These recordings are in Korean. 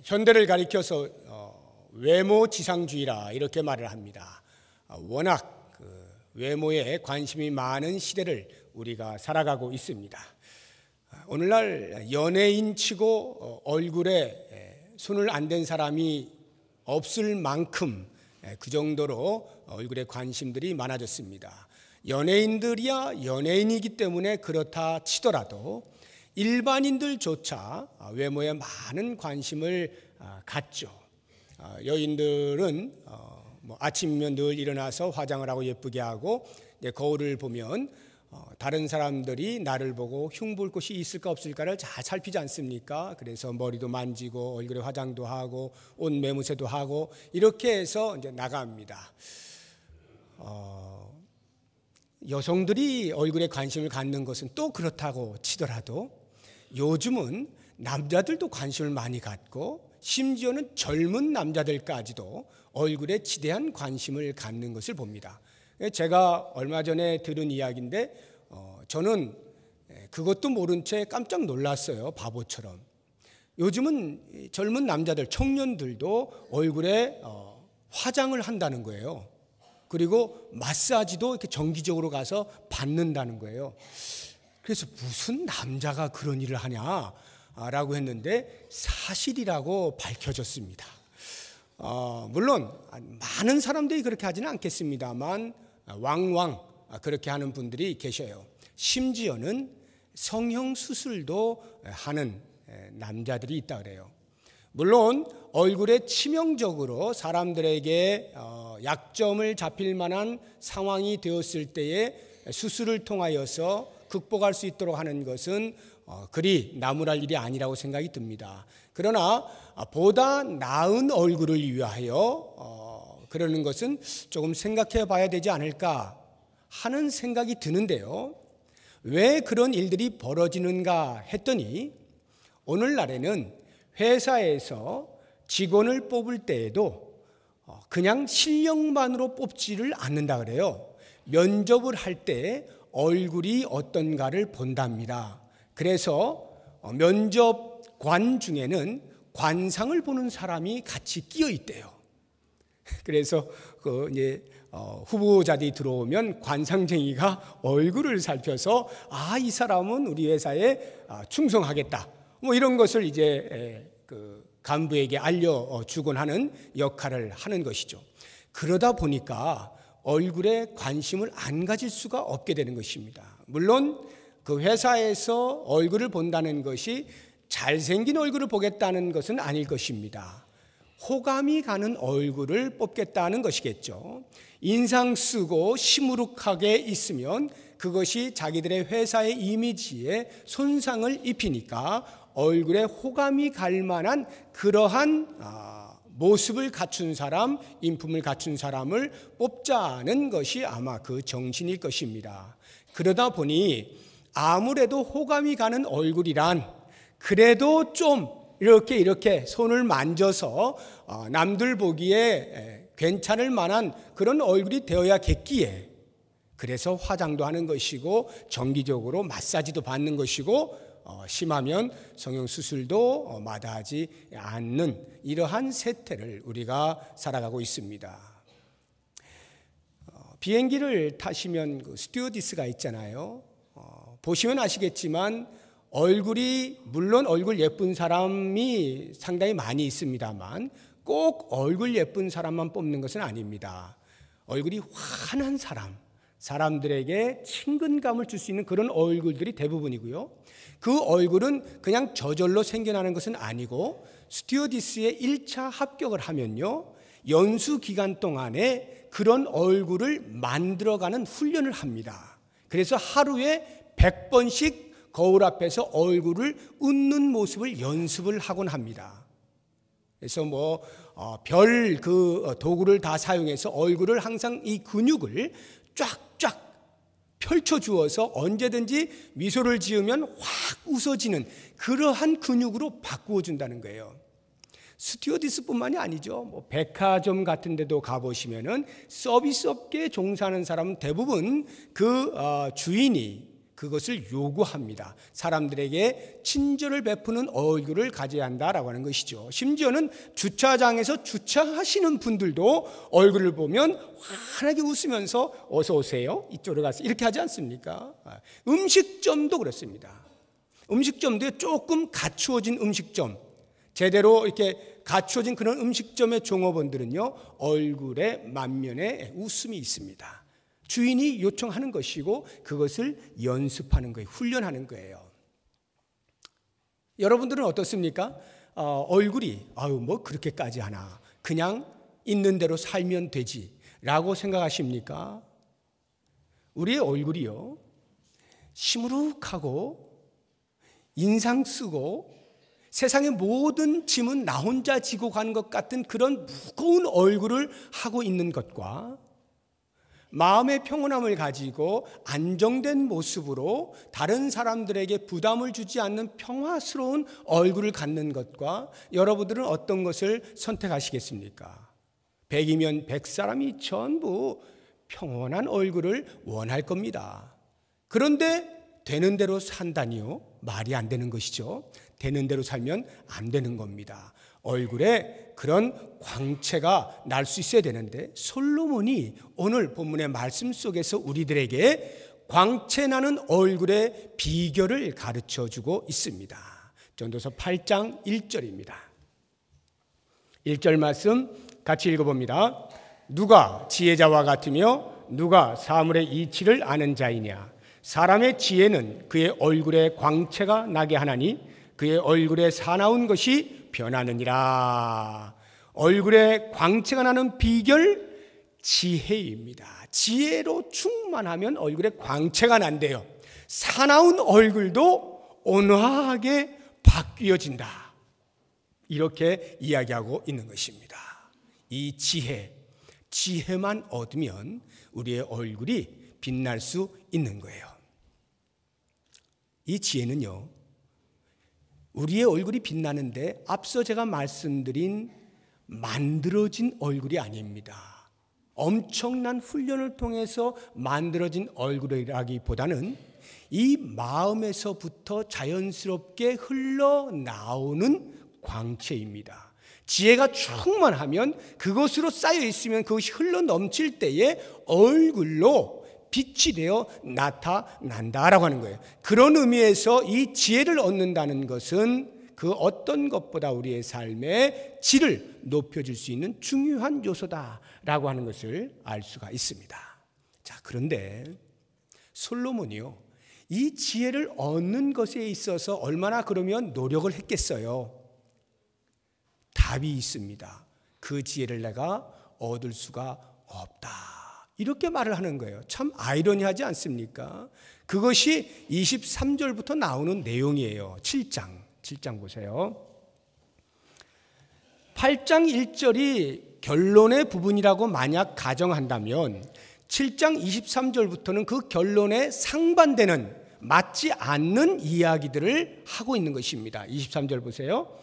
현대를 가리켜서 외모 지상주의라 이렇게 말을 합니다. 워낙 외모에 관심이 많은 시대를 우리가 살아가고 있습니다. 오늘날 연예인치고 얼굴에 손을 안 댄 사람이 없을 만큼 그 정도로 얼굴에 관심들이 많아졌습니다. 연예인들이야 연예인이기 때문에 그렇다 치더라도 일반인들조차 외모에 많은 관심을 갖죠. 여인들은 아침이면 늘 일어나서 화장을 하고 예쁘게 하고 거울을 보면 다른 사람들이 나를 보고 흉볼 곳이 있을까 없을까를 잘 살피지 않습니까? 그래서 머리도 만지고 얼굴에 화장도 하고 옷 매무새도 하고 이렇게 해서 이제 나갑니다. 여성들이 얼굴에 관심을 갖는 것은 또 그렇다고 치더라도 요즘은 남자들도 관심을 많이 갖고 심지어는 젊은 남자들까지도 얼굴에 지대한 관심을 갖는 것을 봅니다. 제가 얼마 전에 들은 이야기인데 저는 그것도 모른 채 깜짝 놀랐어요. 바보처럼. 요즘은 젊은 남자들, 청년들도 얼굴에 화장을 한다는 거예요. 그리고 마사지도 이렇게 정기적으로 가서 받는다는 거예요. 그래서 무슨 남자가 그런 일을 하냐라고 했는데 사실이라고 밝혀졌습니다. 물론 많은 사람들이 그렇게 하지는 않겠습니다만 왕왕 그렇게 하는 분들이 계셔요. 심지어는 성형 수술도 하는 남자들이 있다 그래요. 물론 얼굴에 치명적으로 사람들에게 약점을 잡힐 만한 상황이 되었을 때에 수술을 통하여서 극복할 수 있도록 하는 것은 그리 나무랄 일이 아니라고 생각이 듭니다. 그러나 보다 나은 얼굴을 위하여 그러는 것은 조금 생각해 봐야 되지 않을까 하는 생각이 드는데요. 왜 그런 일들이 벌어지는가 했더니 오늘날에는 회사에서 직원을 뽑을 때에도 그냥 실력만으로 뽑지를 않는다 그래요. 면접을 할 때 얼굴이 어떤가를 본답니다. 그래서 면접관 중에는 관상을 보는 사람이 같이 끼어 있대요. 그래서 후보자들이 들어오면 관상쟁이가 얼굴을 살펴서 이 사람은 우리 회사에 충성하겠다. 이런 것을 이제 간부에게 알려주곤 하는 역할을 하는 것이죠. 그러다 보니까 얼굴에 관심을 안 가질 수가 없게 되는 것입니다. 물론 그 회사에서 얼굴을 본다는 것이 잘생긴 얼굴을 보겠다는 것은 아닐 것입니다. 호감이 가는 얼굴을 뽑겠다는 것이겠죠. 인상 쓰고 시무룩하게 있으면 그것이 자기들의 회사의 이미지에 손상을 입히니까 얼굴에 호감이 갈 만한 그러한 모습을 갖춘 사람, 인품을 갖춘 사람을 뽑자는 것이 아마 그 정신일 것입니다. 그러다 보니 아무래도 호감이 가는 얼굴이란 그래도 좀 이렇게 손을 만져서 남들 보기에 괜찮을 만한 그런 얼굴이 되어야겠기에 그래서 화장도 하는 것이고 정기적으로 마사지도 받는 것이고 심하면 성형수술도 마다하지 않는 이러한 세태를 우리가 살아가고 있습니다. 비행기를 타시면 그 스튜어디스가 있잖아요. 보시면 아시겠지만 얼굴이 물론 얼굴 예쁜 사람이 상당히 많이 있습니다만 꼭 얼굴 예쁜 사람만 뽑는 것은 아닙니다. 얼굴이 환한 사람들에게 친근감을 줄 수 있는 그런 얼굴들이 대부분이고요. 그 얼굴은 그냥 저절로 생겨나는 것은 아니고 스튜어디스에 1차 합격을 하면요. 연수 기간 동안에 그런 얼굴을 만들어가는 훈련을 합니다. 그래서 하루에 100번씩 거울 앞에서 얼굴을 웃는 모습을 연습을 하곤 합니다. 그래서 별 도구를 다 사용해서 얼굴을 항상 이 근육을 쫙쫙 펼쳐주어서 언제든지 미소를 지으면 확 웃어지는 그러한 근육으로 바꾸어 준다는 거예요. 스튜어디스뿐만이 아니죠. 백화점 같은 데도 가보시면은 서비스 업계에 종사하는 사람은 대부분 그 주인이 그것을 요구합니다. 사람들에게 친절을 베푸는 얼굴을 가져야 한다라고 하는 것이죠. 심지어는 주차장에서 주차하시는 분들도 얼굴을 보면 환하게 웃으면서 어서 오세요, 이쪽으로 가서 이렇게 하지 않습니까? 음식점도 그렇습니다. 음식점도 조금 갖추어진 음식점, 제대로 이렇게 갖추어진 그런 음식점의 종업원들은요, 얼굴에 만면에 웃음이 있습니다. 주인이 요청하는 것이고 그것을 연습하는 거예요. 훈련하는 거예요. 여러분들은 어떻습니까? 얼굴이 뭐 그렇게까지 하나, 그냥 있는 대로 살면 되지 라고 생각하십니까? 우리의 얼굴이요, 시무룩하고 인상 쓰고 세상의 모든 짐은 나 혼자 지고 가는 것 같은 그런 무거운 얼굴을 하고 있는 것과 마음의 평온함을 가지고 안정된 모습으로 다른 사람들에게 부담을 주지 않는 평화스러운 얼굴을 갖는 것과 여러분들은 어떤 것을 선택하시겠습니까? 100이면 100사람이 전부 평온한 얼굴을 원할 겁니다. 그런데 되는 대로 산다니요? 말이 안 되는 것이죠. 되는 대로 살면 안 되는 겁니다. 얼굴에 그런 광채가 날 수 있어야 되는데 솔로몬이 오늘 본문의 말씀 속에서 우리들에게 광채 나는 얼굴의 비결을 가르쳐주고 있습니다. 전도서 8장 1절입니다. 1절 말씀 같이 읽어봅니다. 누가 지혜자와 같으며 누가 사물의 이치를 아는 자이냐. 사람의 지혜는 그의 얼굴에 광채가 나게 하나니 그의 얼굴에 사나운 것이 변하느니라. 얼굴에 광채가 나는 비결, 지혜입니다. 지혜로 충만하면 얼굴에 광채가 난대요. 사나운 얼굴도 온화하게 바뀌어진다. 이렇게 이야기하고 있는 것입니다. 이 지혜만 얻으면 우리의 얼굴이 빛날 수 있는 거예요. 이 지혜는요, 우리의 얼굴이 빛나는데 앞서 제가 말씀드린 만들어진 얼굴이 아닙니다. 엄청난 훈련을 통해서 만들어진 얼굴이라기보다는 이 마음에서부터 자연스럽게 흘러나오는 광채입니다. 지혜가 충만하면 그것으로 쌓여 있으면 그것이 흘러넘칠 때에 얼굴로 빛이 되어 나타난다라고 하는 거예요. 그런 의미에서 이 지혜를 얻는다는 것은 그 어떤 것보다 우리의 삶의 질을 높여줄 수 있는 중요한 요소다라고 하는 것을 알 수가 있습니다. 자, 그런데 솔로몬이요, 이 지혜를 얻는 것에 있어서 얼마나 그러면 노력을 했겠어요? 답이 있습니다. 그 지혜를 내가 얻을 수가 없다. 이렇게 말을 하는 거예요. 참 아이러니하지 않습니까? 그것이 23절부터 나오는 내용이에요. 7장 보세요. 8장 1절이 결론의 부분이라고 만약 가정한다면 7장 23절부터는 그 결론에 상반되는, 맞지 않는 이야기들을 하고 있는 것입니다. 23절 보세요.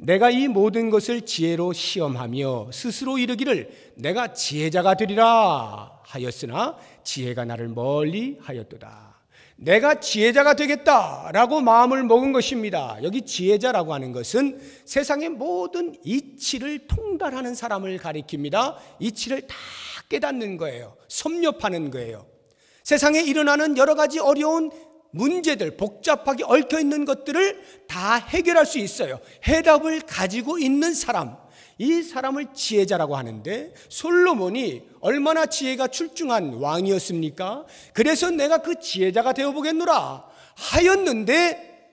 내가 이 모든 것을 지혜로 시험하며 스스로 이르기를 내가 지혜자가 되리라 하였으나 지혜가 나를 멀리 하였도다. 내가 지혜자가 되겠다라고 마음을 먹은 것입니다. 여기 지혜자라고 하는 것은 세상의 모든 이치를 통달하는 사람을 가리킵니다. 이치를 다 깨닫는 거예요. 섭렵하는 거예요. 세상에 일어나는 여러 가지 어려운 문제들, 복잡하게 얽혀있는 것들을 다 해결할 수 있어요. 해답을 가지고 있는 사람, 이 사람을 지혜자라고 하는데 솔로몬이 얼마나 지혜가 출중한 왕이었습니까? 그래서 내가 그 지혜자가 되어보겠노라 하였는데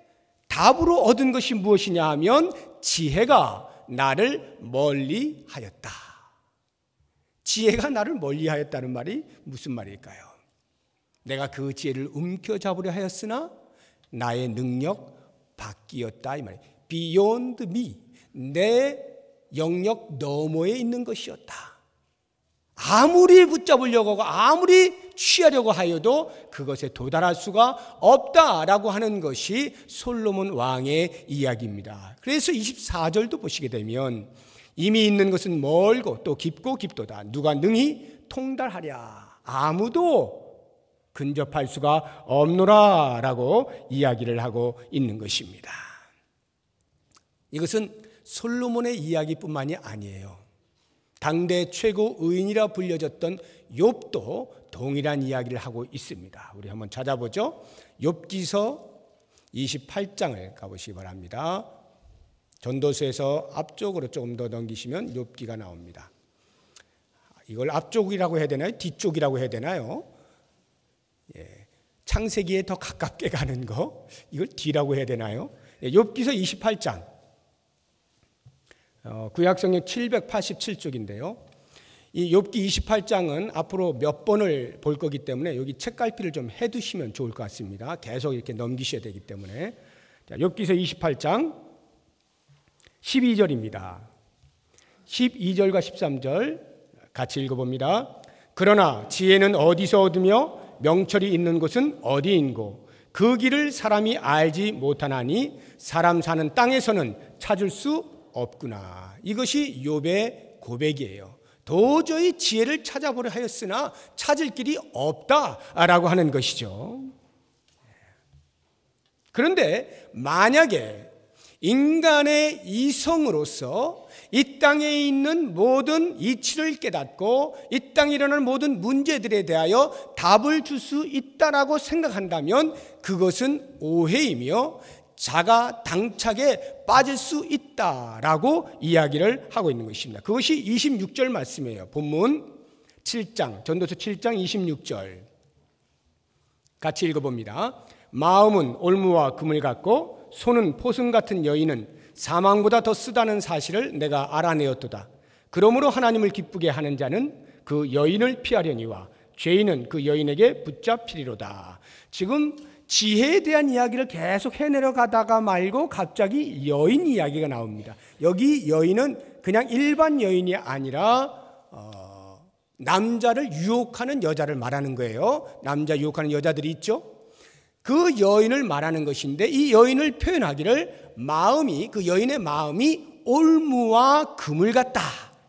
답으로 얻은 것이 무엇이냐 하면 지혜가 나를 멀리하였다. 지혜가 나를 멀리하였다는 말이 무슨 말일까요? 내가 그 지혜를 움켜잡으려 하였으나 나의 능력 바뀌었다 이 말이에요. Beyond me, 내 영역 너머에 있는 것이었다. 아무리 붙잡으려고 하고 아무리 취하려고 하여도 그것에 도달할 수가 없다라고 하는 것이 솔로몬 왕의 이야기입니다. 그래서 24절도 보시게 되면 이미 있는 것은 멀고 또 깊고 깊도다. 누가 능히 통달하랴. 아무도 근접할 수가 없노라라고 이야기를 하고 있는 것입니다. 이것은 솔로몬의 이야기뿐만이 아니에요. 당대 최고 의인이라 불려졌던 욥도 동일한 이야기를 하고 있습니다. 우리 한번 찾아보죠. 욥기서 28장을 가보시기 바랍니다. 전도서에서 앞쪽으로 조금 더 넘기시면 욥기가 나옵니다. 이걸 앞쪽이라고 해야 되나요? 뒤쪽이라고 해야 되나요? 창세기에 더 가깝게 가는 거, 이걸 뒤라고 해야 되나요? 욥기서 28장, 구약성경 787쪽인데요. 이 욥기 28장은 앞으로 몇 번을 볼 거기 때문에 여기 책갈피를 좀 해두시면 좋을 것 같습니다. 계속 이렇게 넘기셔야 되기 때문에. 자, 욥기서 28장 12절입니다. 12절과 13절 같이 읽어봅니다. 그러나 지혜는 어디서 얻으며 명철이 있는 곳은 어디인고 그 길을 사람이 알지 못하나니 사람 사는 땅에서는 찾을 수 없구나. 이것이 욥의 고백이에요. 도저히 지혜를 찾아보려 하였으나 찾을 길이 없다라고 하는 것이죠. 그런데 만약에 인간의 이성으로서 이 땅에 있는 모든 이치를 깨닫고 이 땅에 일어나는 모든 문제들에 대하여 답을 줄 수 있다라고 생각한다면 그것은 오해이며 자가 당착에 빠질 수 있다라고 이야기를 하고 있는 것입니다. 그것이 26절 말씀이에요. 본문 7장, 전도서 7장 26절 같이 읽어봅니다. 마음은 올무와 금을 갖고 손은 포승 같은 여인은 사망보다 더 쓰다는 사실을 내가 알아내었도다. 그러므로 하나님을 기쁘게 하는 자는 그 여인을 피하려니와 죄인은 그 여인에게 붙잡히리로다. 지금 지혜에 대한 이야기를 계속 해내려가다가 말고 갑자기 여인 이야기가 나옵니다. 여기 여인은 그냥 일반 여인이 아니라 남자를 유혹하는 여자를 말하는 거예요. 남자 유혹하는 여자들이 있죠. 그 여인을 말하는 것인데 이 여인을 표현하기를 마음이, 그 여인의 마음이 올무와 금을 같다.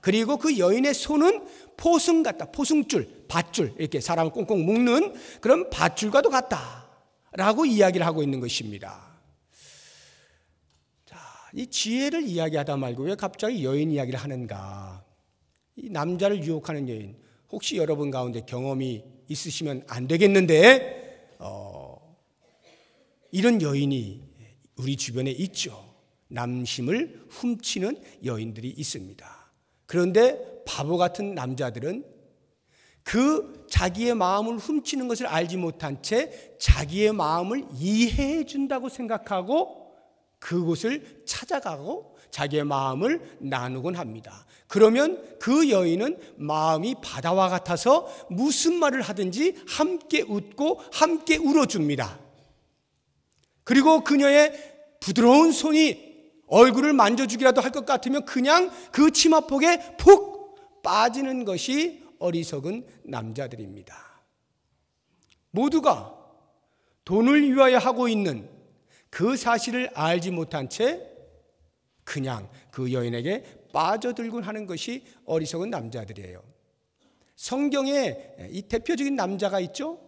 그리고 그 여인의 손은 포승 같다. 포승줄, 밧줄, 이렇게 사람을 꽁꽁 묶는 그런 밧줄과도 같다 라고 이야기를 하고 있는 것입니다. 자, 이 지혜를 이야기하다 말고 왜 갑자기 여인 이야기를 하는가? 이 남자를 유혹하는 여인, 혹시 여러분 가운데 경험이 있으시면 안 되겠는데 이런 여인이 우리 주변에 있죠. 남심을 훔치는 여인들이 있습니다. 그런데 바보 같은 남자들은 그 자기의 마음을 훔치는 것을 알지 못한 채 자기의 마음을 이해해 준다고 생각하고 그곳을 찾아가고 자기의 마음을 나누곤 합니다. 그러면 그 여인은 마음이 바다와 같아서 무슨 말을 하든지 함께 웃고 함께 울어줍니다. 그리고 그녀의 부드러운 손이 얼굴을 만져주기라도 할 것 같으면 그냥 그 치마폭에 푹 빠지는 것이 어리석은 남자들입니다. 모두가 돈을 위하여 하고 있는 그 사실을 알지 못한 채 그냥 그 여인에게 빠져들곤 하는 것이 어리석은 남자들이에요. 성경에 이 대표적인 남자가 있죠.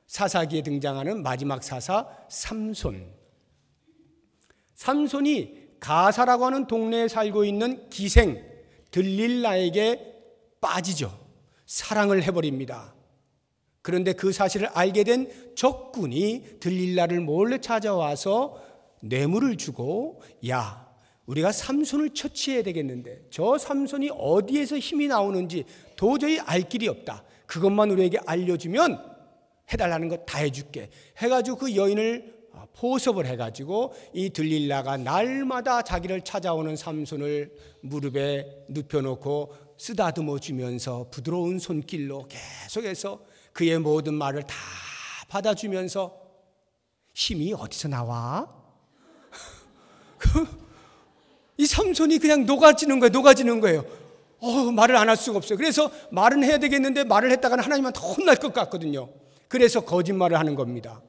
사사기에 등장하는 마지막 사사 삼손. 삼손이 가사라고 하는 동네에 살고 있는 기생 들릴라에게 빠지죠. 사랑을 해버립니다. 그런데 그 사실을 알게 된 적군이 들릴라를 몰래 찾아와서 뇌물을 주고, 야, 우리가 삼손을 처치해야 되겠는데 저 삼손이 어디에서 힘이 나오는지 도저히 알 길이 없다. 그것만 우리에게 알려주면 해달라는 것 다 해줄게 해가지고 그 여인을 포섭을 해가지고 이 들릴라가 날마다 자기를 찾아오는 삼손을 무릎에 눕혀놓고 쓰다듬어 주면서 부드러운 손길로 계속해서 그의 모든 말을 다 받아주면서 힘이 어디서 나와? 이 삼손이 그냥 녹아지는 거예요. 말을 안 할 수가 없어요. 그래서 말은 해야 되겠는데 말을 했다가는 하나님한테 혼날 것 같거든요. 그래서 거짓말을 하는 겁니다.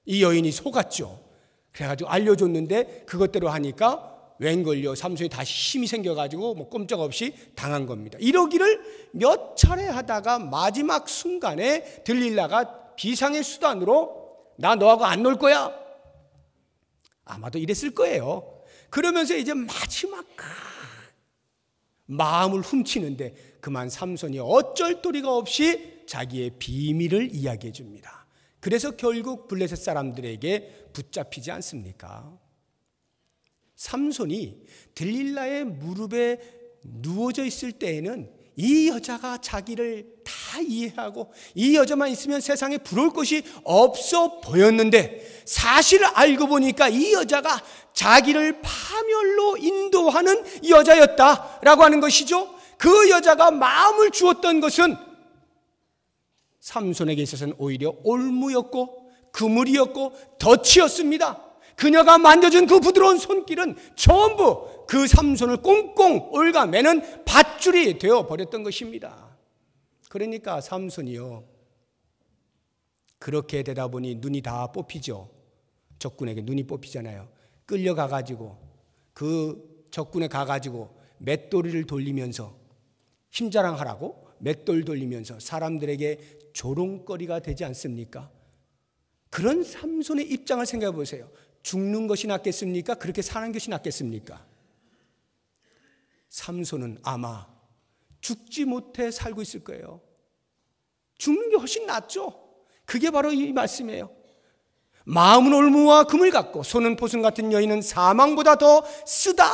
이 여인이 속았죠. 그래가지고 알려줬는데 그것대로 하니까 웬걸요, 삼손이 다시 힘이 생겨가지고 꼼짝없이 당한 겁니다. 이러기를 몇 차례 하다가 마지막 순간에 들릴라가 비상의 수단으로 나 너하고 안 놀 거야. 아마도 이랬을 거예요. 그러면서 이제 마지막 마음을 훔치는데 그만 삼손이 어쩔 도리가 없이 자기의 비밀을 이야기해 줍니다. 그래서 결국 블레셋 사람들에게 붙잡히지 않습니까? 삼손이 들릴라의 무릎에 누워져 있을 때에는 이 여자가 자기를 다 이해하고 이 여자만 있으면 세상에 부러울 것이 없어 보였는데 사실을 알고 보니까 이 여자가 자기를 파멸로 인도하는 여자였다라고 하는 것이죠. 그 여자가 마음을 주었던 것은 삼손에게 있어서는 오히려 올무였고 그물이었고 덫이었습니다. 그녀가 만져준 그 부드러운 손길은 전부 그 삼손을 꽁꽁 올가매는 밧줄이 되어버렸던 것입니다. 그러니까 삼손이요, 그렇게 되다 보니 눈이 다 뽑히죠. 적군에게 눈이 뽑히잖아요. 끌려가가지고 그 적군에 가가지고 맷돌을 돌리면서 힘자랑하라고 맷돌 돌리면서 사람들에게 조롱거리가 되지 않습니까? 그런 삼손의 입장을 생각해 보세요. 죽는 것이 낫겠습니까? 그렇게 사는 것이 낫겠습니까? 삼손은 아마 죽지 못해 살고 있을 거예요. 죽는 게 훨씬 낫죠. 그게 바로 이 말씀이에요. 마음은 올무와 금을 갖고 손은 포승 같은 여인은 사망보다 더 쓰다.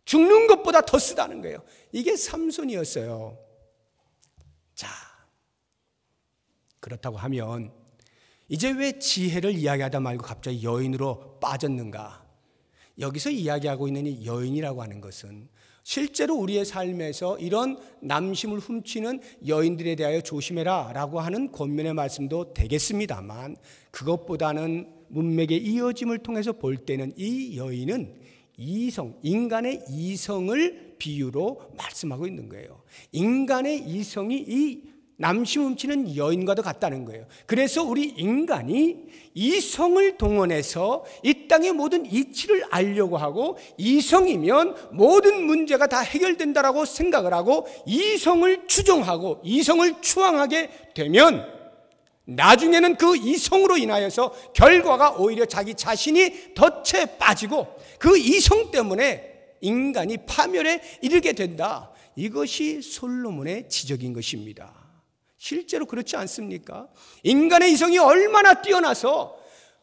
죽는 것보다 더 쓰다는 거예요. 이게 삼손이었어요. 자, 그렇다고 하면 이제 왜 지혜를 이야기하다 말고 갑자기 여인으로 빠졌는가? 여기서 이야기하고 있는 이 여인이라고 하는 것은 실제로 우리의 삶에서 이런 남심을 훔치는 여인들에 대하여 조심해라 라고 하는 권면의 말씀도 되겠습니다만, 그것보다는 문맥의 이어짐을 통해서 볼 때는 이 여인은 이성, 인간의 이성을 비유로 말씀하고 있는 거예요. 인간의 이성이 이 남심 훔치는 여인과도 같다는 거예요. 그래서 우리 인간이 이성을 동원해서 이 땅의 모든 이치를 알려고 하고, 이성이면 모든 문제가 다 해결된다라고 생각을 하고 이성을 추종하고 이성을 추앙하게 되면 나중에는 그 이성으로 인하여서 결과가 오히려 자기 자신이 덫에 빠지고 그 이성 때문에 인간이 파멸에 이르게 된다. 이것이 솔로몬의 지적인 것입니다. 실제로 그렇지 않습니까? 인간의 이성이 얼마나 뛰어나서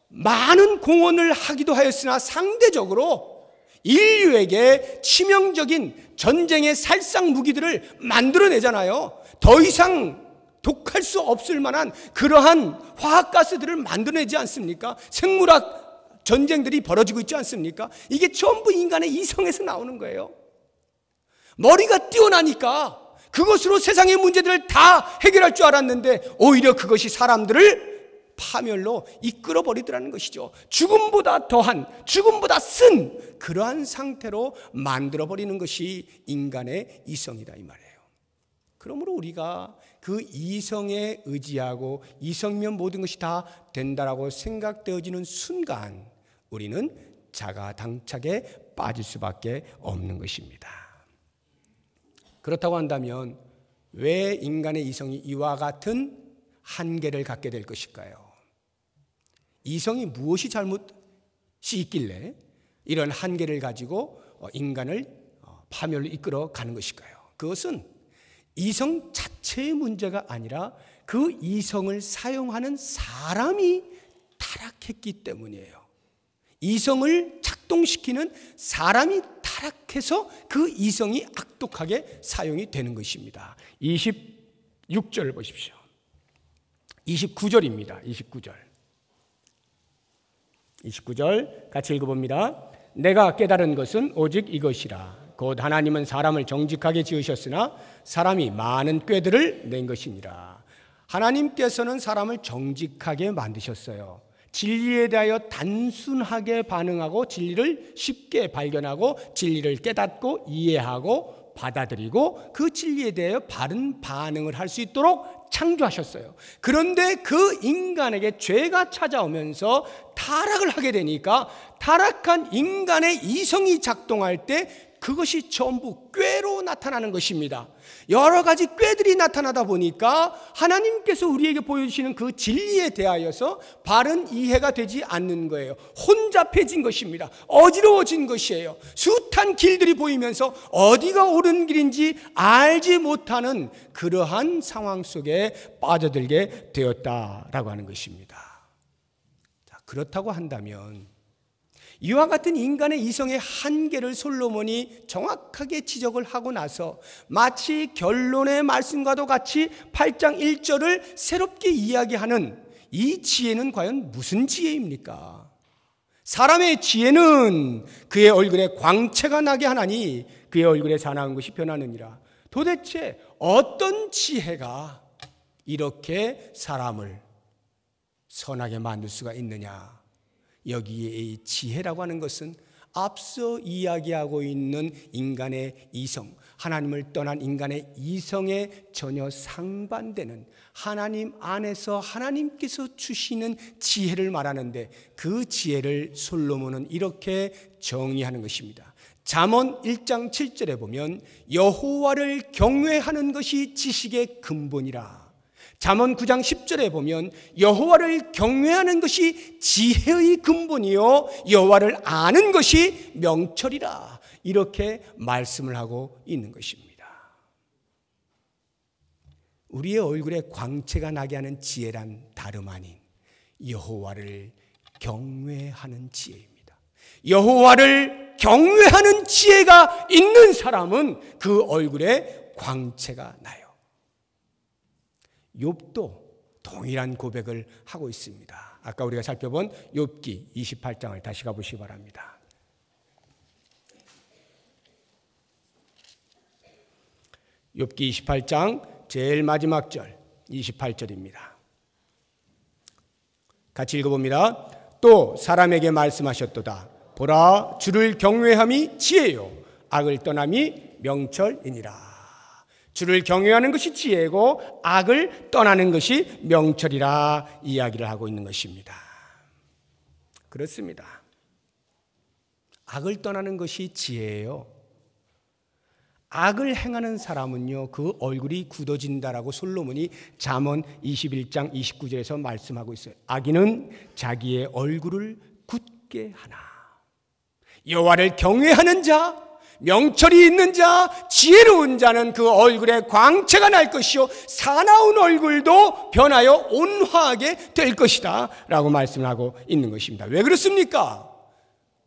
많은 공헌을 하기도 하였으나 상대적으로 인류에게 치명적인 전쟁의 살상 무기들을 만들어내잖아요. 더 이상 독할 수 없을 만한 그러한 화학가스들을 만들어내지 않습니까? 생물학 전쟁들이 벌어지고 있지 않습니까? 이게 전부 인간의 이성에서 나오는 거예요. 머리가 뛰어나니까 그것으로 세상의 문제들을 다 해결할 줄 알았는데 오히려 그것이 사람들을 파멸로 이끌어버리더라는 것이죠. 죽음보다 더한, 죽음보다 쓴 그러한 상태로 만들어버리는 것이 인간의 이성이다 이 말이에요. 그러므로 우리가 그 이성에 의지하고 이성이면 모든 것이 다 된다라고 생각되어지는 순간 우리는 자가당착에 빠질 수밖에 없는 것입니다. 그렇다고 한다면 왜 인간의 이성이 이와 같은 한계를 갖게 될 것일까요? 이성이 무엇이 잘못이 있길래 이런 한계를 가지고 인간을 파멸로 이끌어 가는 것일까요? 그것은 이성 자체의 문제가 아니라 그 이성을 사용하는 사람이 타락했기 때문이에요. 이성을 작동시키는 사람이 타락해서 그 이성이 악독하게 사용이 되는 것입니다. 26절 보십시오. 29절입니다. 29절 같이 읽어봅니다. 내가 깨달은 것은 오직 이것이라. 곧 하나님은 사람을 정직하게 지으셨으나 사람이 많은 꾀들을 낸 것이니라. 하나님께서는 사람을 정직하게 만드셨어요. 진리에 대하여 단순하게 반응하고 진리를 쉽게 발견하고 진리를 깨닫고 이해하고 받아들이고 그 진리에 대하여 바른 반응을 할 수 있도록 창조하셨어요. 그런데 그 인간에게 죄가 찾아오면서 타락을 하게 되니까 타락한 인간의 이성이 작동할 때 그것이 전부 꾀로 나타나는 것입니다. 여러 가지 꾀들이 나타나다 보니까 하나님께서 우리에게 보여주시는 그 진리에 대하여서 바른 이해가 되지 않는 거예요. 혼잡해진 것입니다. 어지러워진 것이에요. 숱한 길들이 보이면서 어디가 옳은 길인지 알지 못하는 그러한 상황 속에 빠져들게 되었다라고 하는 것입니다. 자, 그렇다고 한다면 이와 같은 인간의 이성의 한계를 솔로몬이 정확하게 지적을 하고 나서 마치 결론의 말씀과도 같이 8장 1절을 새롭게 이야기하는 이 지혜는 과연 무슨 지혜입니까? 사람의 지혜는 그의 얼굴에 광채가 나게 하나니 그의 얼굴에 사나운 것이 변하느니라. 도대체 어떤 지혜가 이렇게 사람을 선하게 만들 수가 있느냐? 여기에 이 지혜라고 하는 것은 앞서 이야기하고 있는 인간의 이성, 하나님을 떠난 인간의 이성에 전혀 상반되는 하나님 안에서 하나님께서 주시는 지혜를 말하는데 그 지혜를 솔로몬은 이렇게 정의하는 것입니다. 잠언 1장 7절에 보면 여호와를 경외하는 것이 지식의 근본이라. 잠언 9장 10절에 보면 여호와를 경외하는 것이 지혜의 근본이요 여호와를 아는 것이 명철이라. 이렇게 말씀을 하고 있는 것입니다. 우리의 얼굴에 광채가 나게 하는 지혜란 다름 아닌 여호와를 경외하는 지혜입니다. 여호와를 경외하는 지혜가 있는 사람은 그 얼굴에 광채가 나요. 욥도 동일한 고백을 하고 있습니다. 아까 우리가 살펴본 욥기 28장을 다시 가보시기 바랍니다. 욥기 28장 제일 마지막 절 28절입니다. 같이 읽어봅니다. 또 사람에게 말씀하셨도다. 보라, 주를 경외함이 지혜요 악을 떠남이 명철이니라. 주를 경외하는 것이 지혜고 악을 떠나는 것이 명철이라 이야기를 하고 있는 것입니다. 그렇습니다. 악을 떠나는 것이 지혜예요. 악을 행하는 사람은요 그 얼굴이 굳어진다라고 솔로몬이 잠언 21장 29절에서 말씀하고 있어요. 악인은 자기의 얼굴을 굳게 하나. 여호와를 경외하는 자, 명철이 있는 자, 지혜로운 자는 그 얼굴에 광채가 날 것이요 사나운 얼굴도 변하여 온화하게 될 것이다 라고 말씀을 하고 있는 것입니다. 왜 그렇습니까?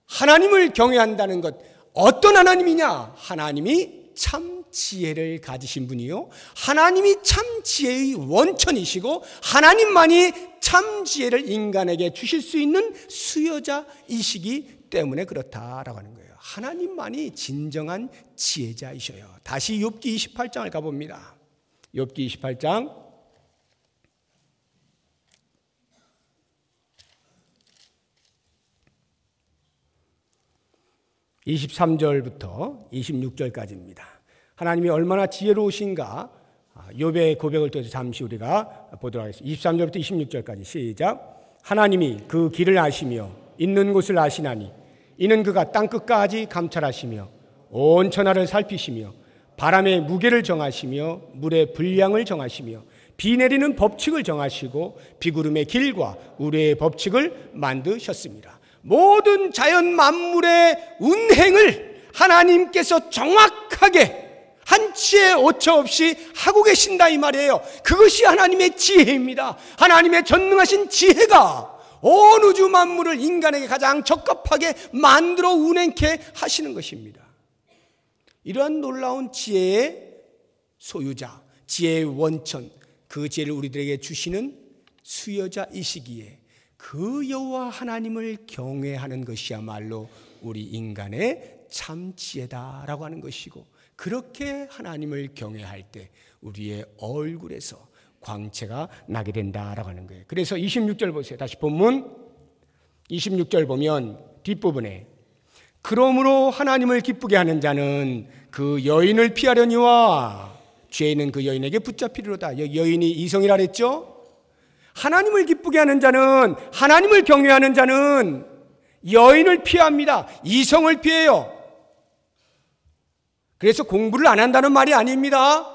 하나님을 경외한다는 것, 어떤 하나님이냐? 하나님이 참 지혜를 가지신 분이요 하나님이 참 지혜의 원천이시고 하나님만이 참 지혜를 인간에게 주실 수 있는 수요자이시기 때문에 그렇다라고 하는 거예요. 하나님만이 진정한 지혜자이셔요. 다시 욥기 28장을 가봅니다. 욥기 28장 23절부터 26절까지입니다. 하나님이 얼마나 지혜로우신가 욥의 고백을 통해서 잠시 우리가 보도록 하겠습니다. 23절부터 26절까지 시작. 하나님이 그 길을 아시며 있는 곳을 아시나니 이는 그가 땅끝까지 감찰하시며 온 천하를 살피시며 바람의 무게를 정하시며 물의 분량을 정하시며 비 내리는 법칙을 정하시고 비구름의 길과 우레의 법칙을 만드셨습니다. 모든 자연 만물의 운행을 하나님께서 정확하게 한치의 오차 없이 하고 계신다 이 말이에요. 그것이 하나님의 지혜입니다. 하나님의 전능하신 지혜가 온 우주 만물을 인간에게 가장 적합하게 만들어 운행케 하시는 것입니다. 이러한 놀라운 지혜의 소유자, 지혜의 원천, 그 지혜를 우리들에게 주시는 수여자이시기에 그 여호와 하나님을 경외하는 것이야말로 우리 인간의 참 지혜다라고 하는 것이고, 그렇게 하나님을 경외할 때 우리의 얼굴에서 광채가 나게 된다라고 하는 거예요. 그래서 26절 보세요. 다시 본문 26절 보면 뒷부분에 그러므로 하나님을 기쁘게 하는 자는 그 여인을 피하려니와 죄인은 그 여인에게 붙잡히리로다. 여인이 이성이라 그랬죠? 하나님을 기쁘게 하는 자는, 하나님을 경외하는 자는 여인을 피합니다. 이성을 피해요. 그래서 공부를 안 한다는 말이 아닙니다.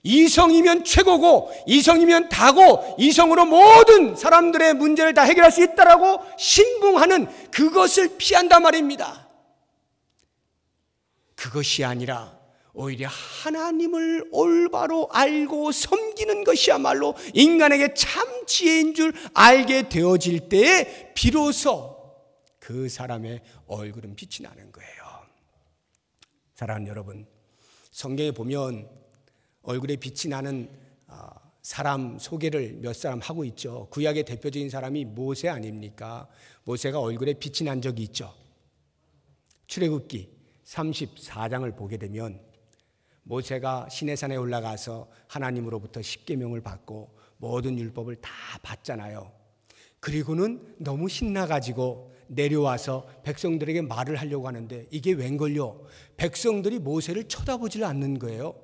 이성이면 최고고, 이성이면 다고, 이성으로 모든 사람들의 문제를 다 해결할 수 있다라고 신봉하는 그것을 피한단 말입니다. 그것이 아니라 오히려 하나님을 올바로 알고 섬기는 것이야말로 인간에게 참 지혜인 줄 알게 되어질 때에 비로소 그 사람의 얼굴은 빛이 나는 거예요. 사랑하는 여러분, 성경에 보면 얼굴에 빛이 나는 사람 소개를 몇 사람 하고 있죠. 구약의 대표적인 사람이 모세 아닙니까? 모세가 얼굴에 빛이 난 적이 있죠. 출애굽기 34장을 보게 되면 모세가 시내산에 올라가서 하나님으로부터 십계명을 받고 모든 율법을 다 받잖아요. 그리고는 너무 신나가지고 내려와서 백성들에게 말을 하려고 하는데 이게 웬걸요? 백성들이 모세를 쳐다보질 않는 거예요.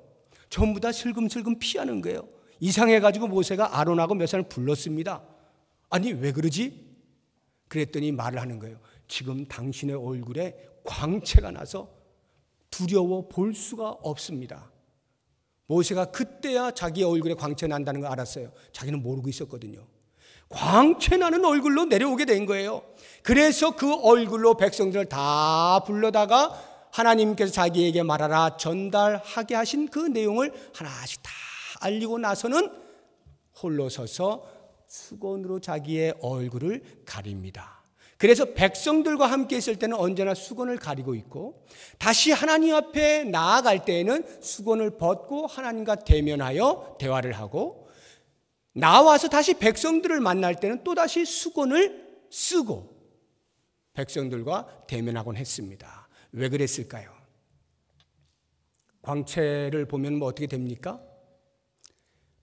전부 다 슬금슬금 피하는 거예요. 이상해가지고 모세가 아론하고 몇 사람을 불렀습니다. 아니 왜 그러지? 그랬더니 말을 하는 거예요. 지금 당신의 얼굴에 광채가 나서 두려워 볼 수가 없습니다. 모세가 그때야 자기의 얼굴에 광채 난다는 걸 알았어요. 자기는 모르고 있었거든요. 광채 나는 얼굴로 내려오게 된 거예요. 그래서 그 얼굴로 백성들을 다 불러다가 하나님께서 자기에게 말하라 전달하게 하신 그 내용을 하나씩 다 알리고 나서는 홀로 서서 수건으로 자기의 얼굴을 가립니다. 그래서 백성들과 함께 있을 때는 언제나 수건을 가리고 있고 다시 하나님 앞에 나아갈 때에는 수건을 벗고 하나님과 대면하여 대화를 하고 나와서 다시 백성들을 만날 때는 또다시 수건을 쓰고 백성들과 대면하곤 했습니다. 왜 그랬을까요? 광채를 보면 뭐 어떻게 됩니까?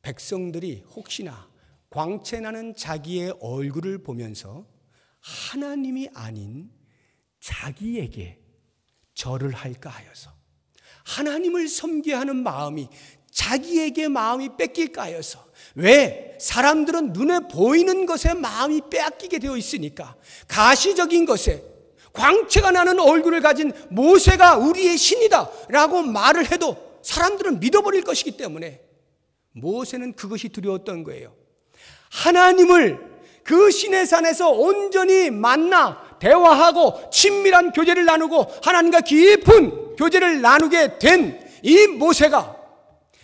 백성들이 혹시나 광채 나는 자기의 얼굴을 보면서 하나님이 아닌 자기에게 절을 할까 하여서 하나님을 섬겨야 하는 마음이 자기에게 마음이 뺏길까 하여서 왜? 사람들은 눈에 보이는 것에 마음이 빼앗기게 되어 있으니까 가시적인 것에 광채가 나는 얼굴을 가진 모세가 우리의 신이다 라고 말을 해도 사람들은 믿어버릴 것이기 때문에 모세는 그것이 두려웠던 거예요. 하나님을 그 시내산에서 온전히 만나 대화하고 친밀한 교제를 나누고 하나님과 깊은 교제를 나누게 된 이 모세가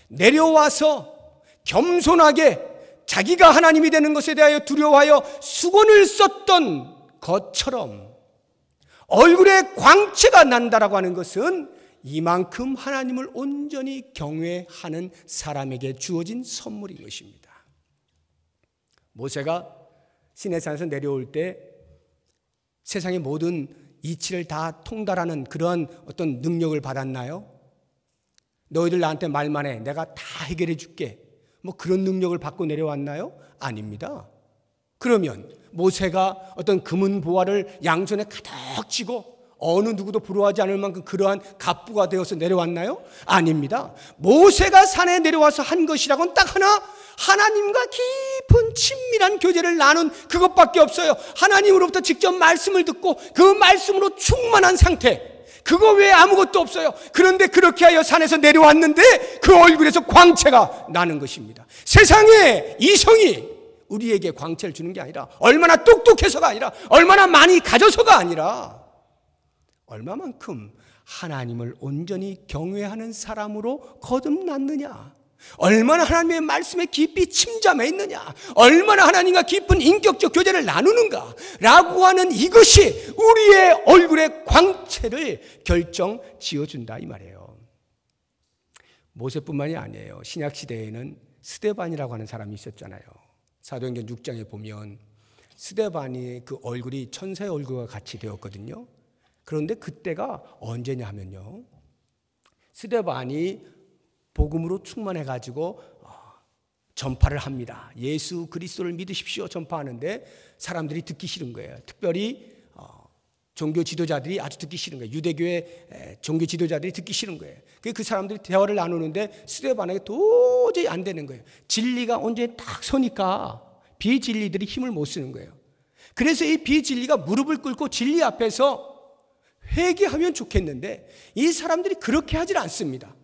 내려와서 겸손하게 자기가 하나님이 되는 것에 대하여 두려워하여 수건을 썼던 것처럼 얼굴에 광채가 난다라고 하는 것은 이만큼 하나님을 온전히 경외하는 사람에게 주어진 선물인 것입니다. 모세가 시내산에서 내려올 때 세상의 모든 이치를 다 통달하는 그런 어떤 능력을 받았나요? 너희들 나한테 말만 해. 내가 다 해결해 줄게. 뭐 그런 능력을 받고 내려왔나요? 아닙니다. 그러면 모세가 어떤 금은 보화를 양손에 가득 쥐고 어느 누구도 부러워하지 않을 만큼 그러한 갑부가 되어서 내려왔나요? 아닙니다. 모세가 산에 내려와서 한 것이라고는 딱 하나, 하나님과 깊은 친밀한 교제를 나눈 그것밖에 없어요. 하나님으로부터 직접 말씀을 듣고 그 말씀으로 충만한 상태, 그거 외에 아무것도 없어요. 그런데 그렇게 하여 산에서 내려왔는데 그 얼굴에서 광채가 나는 것입니다. 세상에 이성이 우리에게 광채를 주는 게 아니라 얼마나 똑똑해서가 아니라 얼마나 많이 가져서가 아니라 얼마만큼 하나님을 온전히 경외하는 사람으로 거듭났느냐, 얼마나 하나님의 말씀에 깊이 침잠해 있느냐, 얼마나 하나님과 깊은 인격적 교제를 나누는가 라고 하는 이것이 우리의 얼굴의 광채를 결정 지어준다 이 말이에요. 모세뿐만이 아니에요. 신약시대에는 스데반이라고 하는 사람이 있었잖아요. 사도행전 6장에 보면 스데반이 그 얼굴이 천사의 얼굴과 같이 되었거든요. 그런데 그때가 언제냐 하면요, 스데반이 복음으로 충만해가지고 전파를 합니다. 예수 그리스도를 믿으십시오 전파하는데 사람들이 듣기 싫은 거예요. 특별히 종교 지도자들이 아주 듣기 싫은 거예요. 유대교의 종교 지도자들이 듣기 싫은 거예요. 그 사람들이 대화를 나누는데 스데반에게 도저히 안 되는 거예요. 진리가 언제 딱 서니까 비진리들이 힘을 못 쓰는 거예요. 그래서 이 비진리가 무릎을 꿇고 진리 앞에서 회개하면 좋겠는데 이 사람들이 그렇게 하질 않습니다.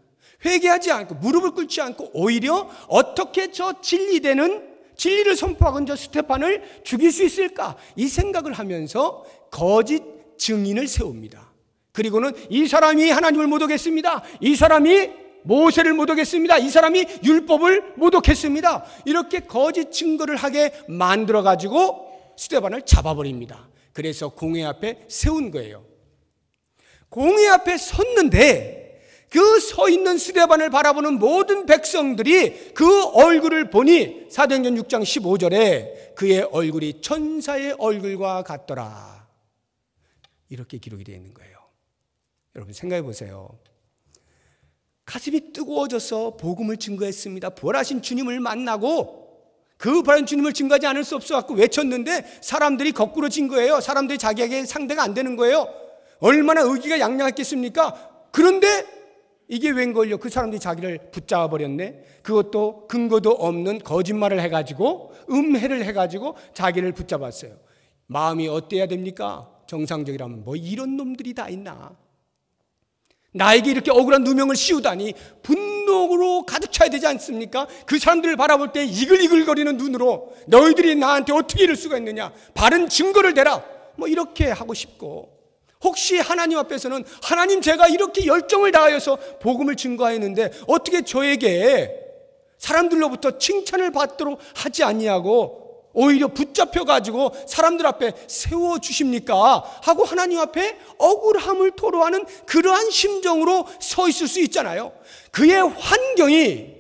회개하지 않고 무릎을 꿇지 않고 오히려 어떻게 저 진리를 선포하건 저 스데반을 죽일 수 있을까, 이 생각을 하면서 거짓 증인을 세웁니다. 그리고는 이 사람이 하나님을 모독했습니다. 이 사람이 모세를 모독했습니다. 이 사람이 율법을 모독했습니다. 이렇게 거짓 증거를 하게 만들어 가지고 스데반을 잡아버립니다. 그래서 공회 앞에 세운 거예요. 공회 앞에 섰는데 그 서 있는 스데반을 바라보는 모든 백성들이 그 얼굴을 보니 사도행전 6장 15절에 그의 얼굴이 천사의 얼굴과 같더라, 이렇게 기록이 되어 있는 거예요. 여러분 생각해 보세요. 가슴이 뜨거워져서 복음을 증거했습니다. 부활하신 주님을 만나고 그 부활한 주님을 증거하지 않을 수 없어서 외쳤는데 사람들이 거꾸로 진 거예요. 사람들이 자기에게 상대가 안 되는 거예요. 얼마나 의기가 양양했겠습니까? 그런데 이게 웬걸요? 그 사람들이 자기를 붙잡아 버렸네. 그것도 근거도 없는 거짓말을 해가지고, 음해를 해가지고 자기를 붙잡았어요. 마음이 어때야 됩니까? 정상적이라면 뭐 이런 놈들이 다 있나? 나에게 이렇게 억울한 누명을 씌우다니 분노로 가득 차야 되지 않습니까? 그 사람들을 바라볼 때 이글이글거리는 눈으로 너희들이 나한테 어떻게 이럴 수가 있느냐, 바른 증거를 대라, 뭐 이렇게 하고 싶고, 혹시 하나님 앞에서는 하나님, 제가 이렇게 열정을 다하여서 복음을 증거하였는데 어떻게 저에게 사람들로부터 칭찬을 받도록 하지 아니하고 오히려 붙잡혀 가지고 사람들 앞에 세워 주십니까? 하고 하나님 앞에 억울함을 토로하는 그러한 심정으로 서 있을 수 있잖아요. 그의 환경이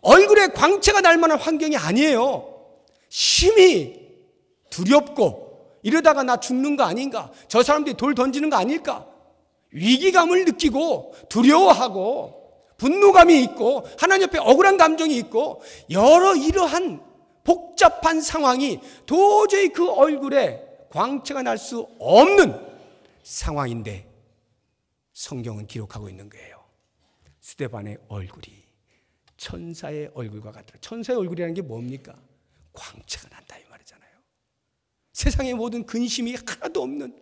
얼굴에 광채가 날 만한 환경이 아니에요. 심히 두렵고, 이러다가 나 죽는 거 아닌가, 저 사람들이 돌 던지는 거 아닐까, 위기감을 느끼고 두려워하고 분노감이 있고 하나님 앞에 억울한 감정이 있고 여러 이러한 복잡한 상황이 도저히 그 얼굴에 광채가 날 수 없는 상황인데 성경은 기록하고 있는 거예요. 스데반의 얼굴이 천사의 얼굴과 같더라. 천사의 얼굴이라는 게 뭡니까? 광채가 난다 이 말이잖아요. 세상의 모든 근심이 하나도 없는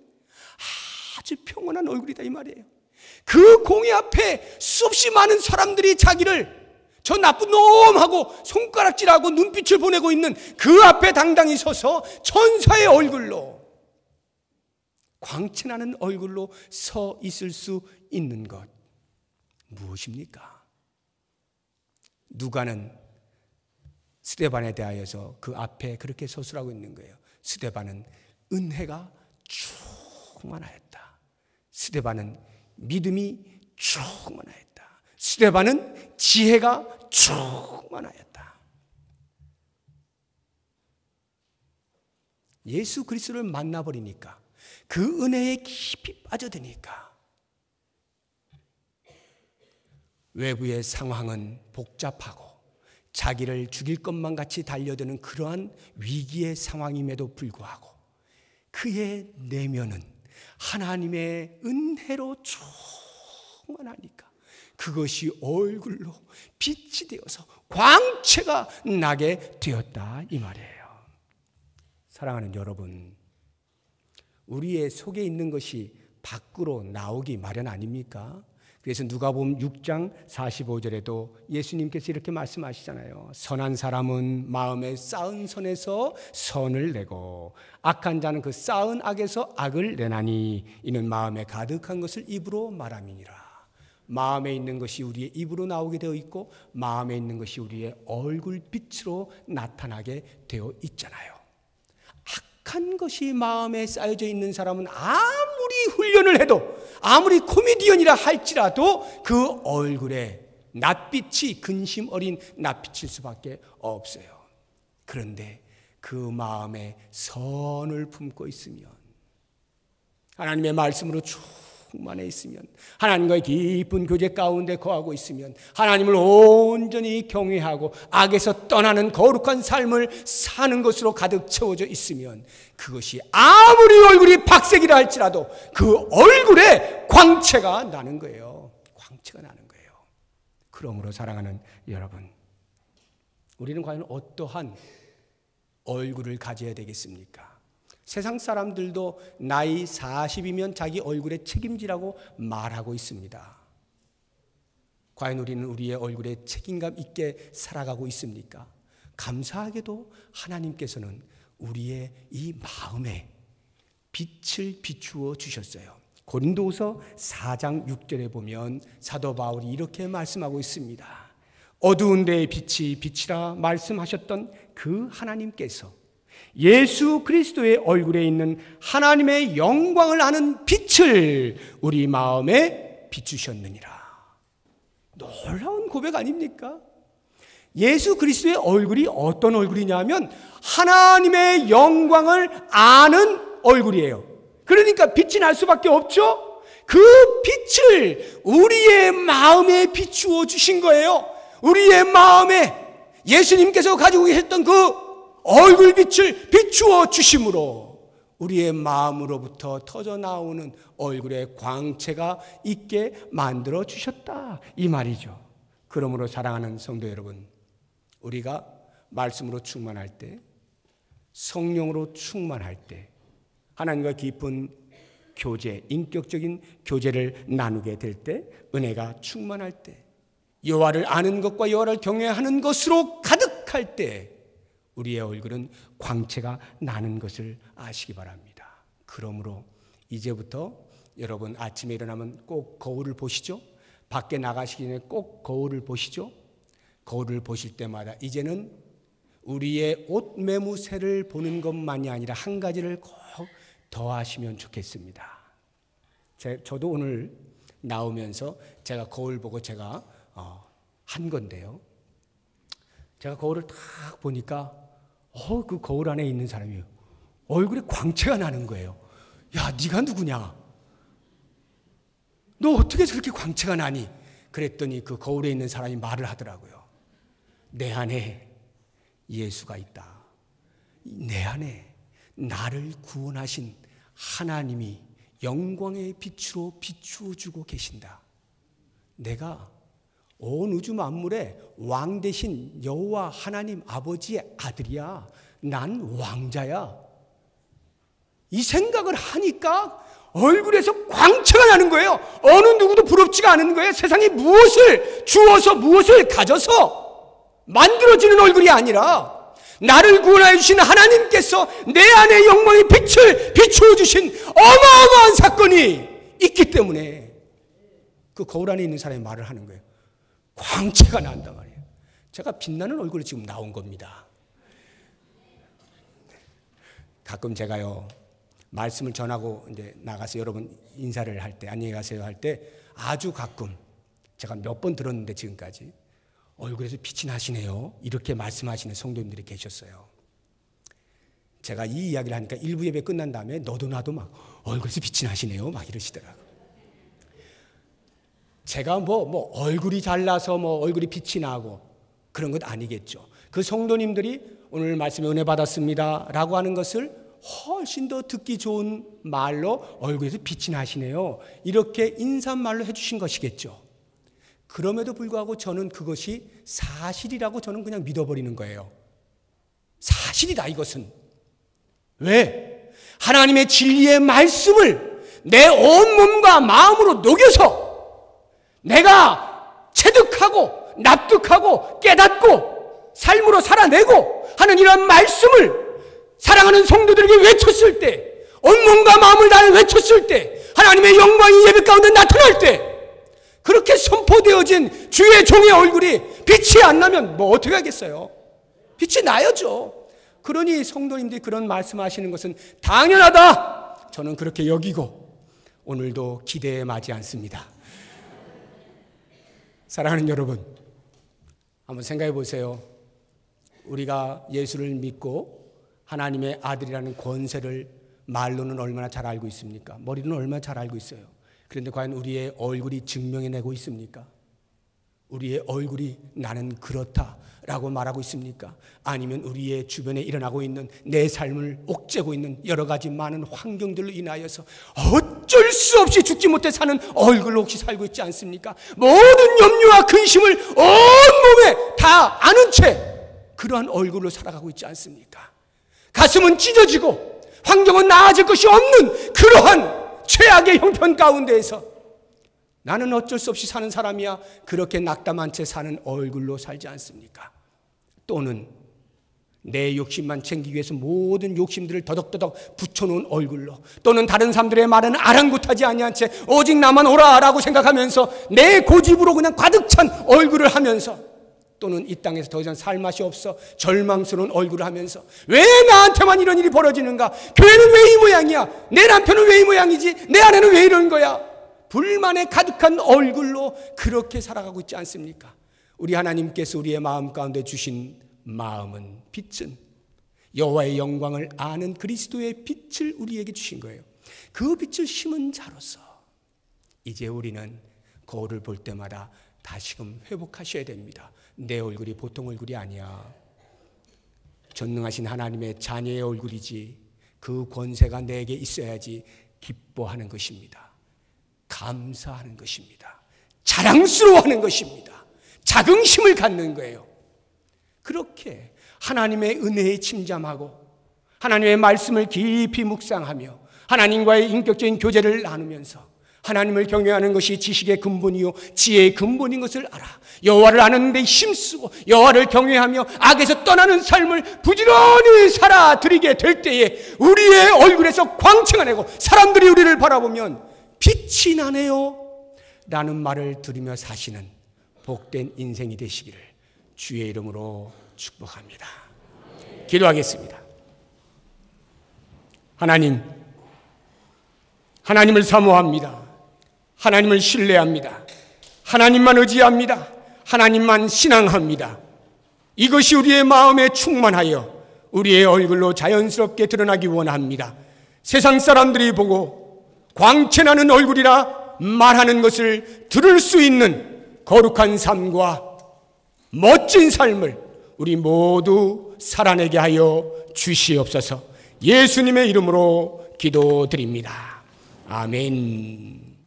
아주 평온한 얼굴이다 이 말이에요. 그 공의 앞에 수없이 많은 사람들이 자기를 저 나쁜 놈하고 손가락질하고 눈빛을 보내고 있는 그 앞에 당당히 서서 천사의 얼굴로, 광채나는 얼굴로 서 있을 수 있는 것 무엇입니까? 누가는 스데반에 대하여서 그 앞에 그렇게 서술하고 있는 거예요. 스데반은 은혜가 충만하였다. 스데반은 믿음이 충만하였다. 스데반은 지혜가 충만하였다. 예수 그리스도를 만나버리니까, 그 은혜에 깊이 빠져드니까 외부의 상황은 복잡하고 자기를 죽일 것만 같이 달려드는 그러한 위기의 상황임에도 불구하고 그의 내면은 하나님의 은혜로 충만하니까 그것이 얼굴로 빛이 되어서 광채가 나게 되었다 이 말이에요. 사랑하는 여러분, 우리의 속에 있는 것이 밖으로 나오기 마련 아닙니까? 그래서 누가복음 6장 45절에도 예수님께서 이렇게 말씀하시잖아요. 선한 사람은 마음에 쌓은 선에서 선을 내고 악한 자는 그 쌓은 악에서 악을 내나니 이는 마음에 가득한 것을 입으로 말함이니라. 마음에 있는 것이 우리의 입으로 나오게 되어 있고 마음에 있는 것이 우리의 얼굴빛으로 나타나게 되어 있잖아요. 악한 것이 마음에 쌓여져 있는 사람은 아무리 훈련을 해도, 아무리 코미디언이라 할지라도 그 얼굴에 낯빛이 근심 어린 낯빛일 수밖에 없어요. 그런데 그 마음에 선을 품고 있으면, 하나님의 말씀으로 충만해 있으면, 하나님과의 깊은 교제 가운데 거하고 있으면, 하나님을 온전히 경외하고 악에서 떠나는 거룩한 삶을 사는 것으로 가득 채워져 있으면 그것이 아무리 얼굴이 박색이라 할지라도 그 얼굴에 광채가 나는 거예요. 광채가 나는 거예요. 그러므로 사랑하는 여러분, 우리는 과연 어떠한 얼굴을 가져야 되겠습니까? 세상 사람들도 나이 40이면 자기 얼굴에 책임지라고 말하고 있습니다. 과연 우리는 우리의 얼굴에 책임감 있게 살아가고 있습니까? 감사하게도 하나님께서는 우리의 이 마음에 빛을 비추어 주셨어요. 고린도후서 4장 6절에 보면 사도 바울이 이렇게 말씀하고 있습니다. 어두운 데에 빛이 비치라 말씀하셨던 그 하나님께서 예수 그리스도의 얼굴에 있는 하나님의 영광을 아는 빛을 우리 마음에 비추셨느니라. 놀라운 고백 아닙니까? 예수 그리스도의 얼굴이 어떤 얼굴이냐면 하나님의 영광을 아는 얼굴이에요. 그러니까 빛이 날 수밖에 없죠. 그 빛을 우리의 마음에 비추어 주신 거예요. 우리의 마음에 예수님께서 가지고 계셨던 그 얼굴 빛을 비추어 주심으로 우리의 마음으로부터 터져나오는 얼굴에 광채가 있게 만들어 주셨다, 이 말이죠. 그러므로 사랑하는 성도 여러분, 우리가 말씀으로 충만할 때, 성령으로 충만할 때, 하나님과 깊은 교제, 인격적인 교제를 나누게 될 때, 은혜가 충만할 때, 여호와를 아는 것과 여호와를 경외하는 것으로 가득할 때 우리의 얼굴은 광채가 나는 것을 아시기 바랍니다. 그러므로 이제부터 여러분 아침에 일어나면 꼭 거울을 보시죠. 밖에 나가시기 전에 꼭 거울을 보시죠. 거울을 보실 때마다 이제는 우리의 옷 매무새를 보는 것만이 아니라 한 가지를 꼭 더하시면 좋겠습니다. 저도 오늘 나오면서 제가 거울 보고 제가 한 건데요. 제가 거울을 딱 보니까 그 거울 안에 있는 사람이 얼굴에 광채가 나는 거예요. 야, 네가 누구냐? 너 어떻게 저렇게 광채가 나니? 그랬더니 그 거울에 있는 사람이 말을 하더라고요. 내 안에 예수가 있다. 내 안에 나를 구원하신 하나님이 영광의 빛으로 비추어 주고 계신다. 내가 온 우주 만물의 왕 대신 여호와 하나님 아버지의 아들이야. 난 왕자야. 이 생각을 하니까 얼굴에서 광채가 나는 거예요. 어느 누구도 부럽지가 않은 거예요. 세상에 무엇을 주어서 무엇을 가져서 만들어지는 얼굴이 아니라 나를 구원하여 주신 하나님께서 내 안에 영광의 빛을 비추어 주신 어마어마한 사건이 있기 때문에 그 거울 안에 있는 사람이 말을 하는 거예요. 광채가 난단 말이에요. 제가 빛나는 얼굴로 지금 나온 겁니다. 가끔 제가요, 말씀을 전하고 이제 나가서 여러분 인사를 할 때, 안녕히 가세요 할 때 아주 가끔 제가 몇 번 들었는데 지금까지 얼굴에서 빛이 나시네요. 이렇게 말씀하시는 성도님들이 계셨어요. 제가 이 이야기를 하니까 일부 예배 끝난 다음에 너도 나도 막 얼굴에서 빛이 나시네요. 막 이러시더라고요. 제가 뭐 얼굴이 잘나서 얼굴이 빛이 나고 그런 것 아니겠죠. 그 성도님들이 오늘 말씀에 은혜 받았습니다 라고 하는 것을 훨씬 더 듣기 좋은 말로 얼굴에서 빛이 나시네요. 이렇게 인사말로 해주신 것이겠죠. 그럼에도 불구하고 저는 그것이 사실이라고 저는 그냥 믿어버리는 거예요. 사실이다 이것은. 왜? 하나님의 진리의 말씀을 내 온몸과 마음으로 녹여서 내가 체득하고 납득하고 깨닫고 삶으로 살아내고 하는 이런 말씀을 사랑하는 성도들에게 외쳤을 때, 온몸과 마음을 다해 외쳤을 때, 하나님의 영광이 예배 가운데 나타날 때, 그렇게 선포되어진 주의 종의 얼굴이 빛이 안 나면 뭐 어떻게 하겠어요? 빛이 나야죠. 그러니 성도님들이 그런 말씀하시는 것은 당연하다. 저는 그렇게 여기고 오늘도 기대에 마지 않습니다. 사랑하는 여러분, 한번 생각해 보세요. 우리가 예수를 믿고 하나님의 아들이라는 권세를 말로는 얼마나 잘 알고 있습니까? 머리로는 얼마나 잘 알고 있어요. 그런데 과연 우리의 얼굴이 증명해내고 있습니까? 우리의 얼굴이 나는 그렇다라고 말하고 있습니까? 아니면 우리의 주변에 일어나고 있는 내 삶을 옥죄고 있는 여러 가지 많은 환경들로 인하여서 어쩔 수 없이 죽지 못해 사는 얼굴로 혹시 살고 있지 않습니까? 모든 염려와 근심을 온몸에 다 아는 채 그러한 얼굴로 살아가고 있지 않습니까? 가슴은 찢어지고 환경은 나아질 것이 없는 그러한 최악의 형편 가운데에서 나는 어쩔 수 없이 사는 사람이야, 그렇게 낙담한 채 사는 얼굴로 살지 않습니까? 또는 내 욕심만 챙기기 위해서 모든 욕심들을 더덕더덕 붙여놓은 얼굴로, 또는 다른 사람들의 말은 아랑곳하지 아니한 채 오직 나만 오라라고 생각하면서 내 고집으로 그냥 가득 찬 얼굴을 하면서, 또는 이 땅에서 더 이상 살 맛이 없어 절망스러운 얼굴을 하면서 왜 나한테만 이런 일이 벌어지는가? 교회는 왜 이 모양이야? 내 남편은 왜 이 모양이지? 내 아내는 왜 이러는 거야? 불만에 가득한 얼굴로 그렇게 살아가고 있지 않습니까? 우리 하나님께서 우리의 마음 가운데 주신 마음은, 빛은 여호와의 영광을 아는 그리스도의 빛을 우리에게 주신 거예요. 그 빛을 심은 자로서 이제 우리는 거울을 볼 때마다 다시금 회복하셔야 됩니다. 내 얼굴이 보통 얼굴이 아니야. 전능하신 하나님의 자녀의 얼굴이지. 그 권세가 내게 있어야지 기뻐하는 것입니다. 감사하는 것입니다. 자랑스러워하는 것입니다. 자긍심을 갖는 거예요. 그렇게 하나님의 은혜에 침잠하고 하나님의 말씀을 깊이 묵상하며 하나님과의 인격적인 교제를 나누면서 하나님을 경외하는 것이 지식의 근본이요 지혜의 근본인 것을 알아 여호와를 아는 데 힘쓰고 여호와를 경외하며 악에서 떠나는 삶을 부지런히 살아드리게 될 때에 우리의 얼굴에서 광채가 나고 사람들이 우리를 바라보면 빛이 나네요 라는 말을 들으며 사시는 복된 인생이 되시기를 주의 이름으로 축복합니다. 기도하겠습니다. 하나님을 사모합니다. 하나님을 신뢰합니다. 하나님만 의지합니다. 하나님만 신앙합니다. 이것이 우리의 마음에 충만하여 우리의 얼굴로 자연스럽게 드러나기 원합니다. 세상 사람들이 보고 광채나는 얼굴이라 말하는 것을 들을 수 있는 거룩한 삶과 멋진 삶을 우리 모두 살아내게 하여 주시옵소서. 예수님의 이름으로 기도드립니다. 아멘.